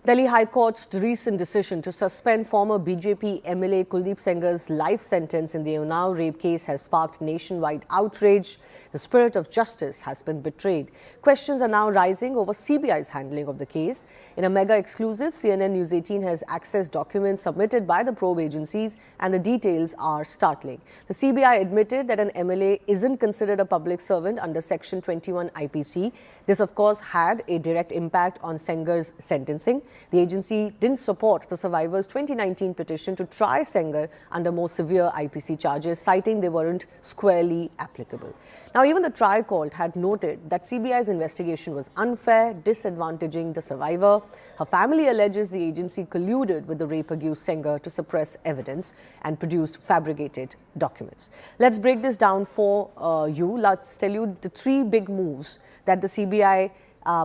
Delhi High Court's recent decision to suspend former BJP MLA Kuldeep Sengar's life sentence in the Unnao rape case has sparked nationwide outrage. The spirit of justice has been betrayed. Questions are now rising over CBI's handling of the case. In a mega exclusive, CNN News 18 has accessed documents submitted by the probe agencies, and the details are startling. The CBI admitted that an MLA isn't considered a public servant under Section 21 IPC. This, of course, had a direct impact on Sengar's sentencing. The agency didn't support the survivor's 2019 petition to try Sengar under more severe IPC charges, citing they weren't squarely applicable. Now, even the trial court had noted that CBI's investigation was unfair, disadvantaging the survivor. Her family alleges the agency colluded with the rape-accused Sengar to suppress evidence and produced fabricated documents. Let's break this down for you. Let's tell you the three big moves that the CBI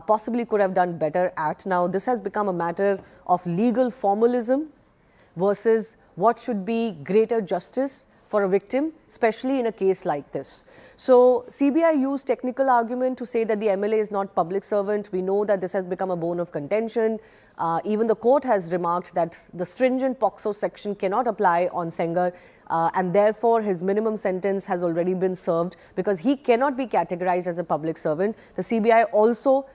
possibly could have done better at. Now, this has become a matter of legal formalism versus what should be greater justice for a victim, especially in a case like this. So, CBI used technical argument to say that the MLA is not public servant. We know that this has become a bone of contention. Even the court has remarked that the stringent POCSO section cannot apply on Sengar, and therefore his minimum sentence has already been served because he cannot be categorized as a public servant. The CBI also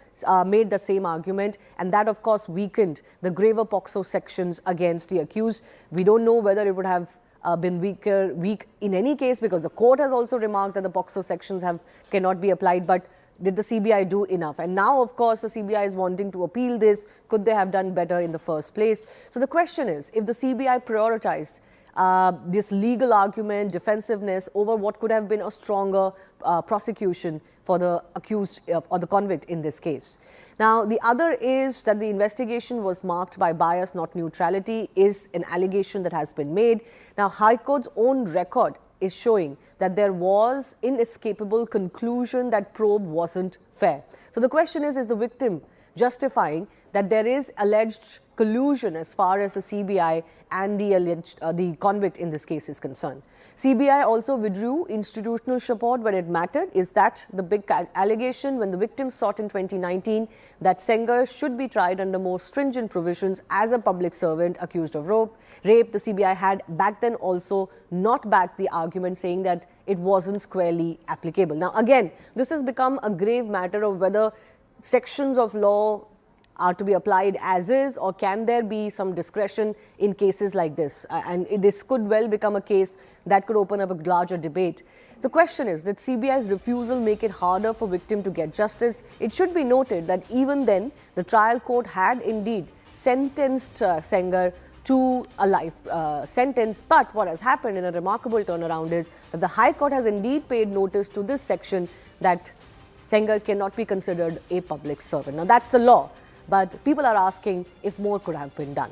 made the same argument, and that of course weakened the graver POCSO sections against the accused. We don't know whether it would have been weak in any case, because the court has also remarked that the POCSO sections cannot be applied. But did the CBI do enough? And now, of course, the CBI is wanting to appeal this. Could they have done better in the first place? So the question is, if the CBI prioritized this legal argument, defensiveness, over what could have been a stronger prosecution for the accused or the convict in this case. Now, the other is that the investigation was marked by bias, not neutrality, is an allegation that has been made. Now, High Court's own record is showing that there was inescapable conclusion that probe wasn't fair. So the question is the victim justifying that there is alleged collusion as far as the CBI and the convict in this case is concerned? CBI also withdrew institutional support when it mattered. Is that the big allegation when the victim sought in 2019 that Sengar should be tried under more stringent provisions as a public servant accused of rape? The CBI had back then also not backed the argument, saying that it wasn't squarely applicable. Now, again, this has become a grave matter of whether sections of law are to be applied as is, or can there be some discretion in cases like this? And this could well become a case that could open up a larger debate. The question is, did CBI's refusal make it harder for victim to get justice? It should be noted that even then, the trial court had indeed sentenced Sengar to a life sentence. But what has happened in a remarkable turnaround is that the High Court has indeed paid notice to this section that Sengar cannot be considered a public servant. Now, that's the law. But people are asking if more could have been done.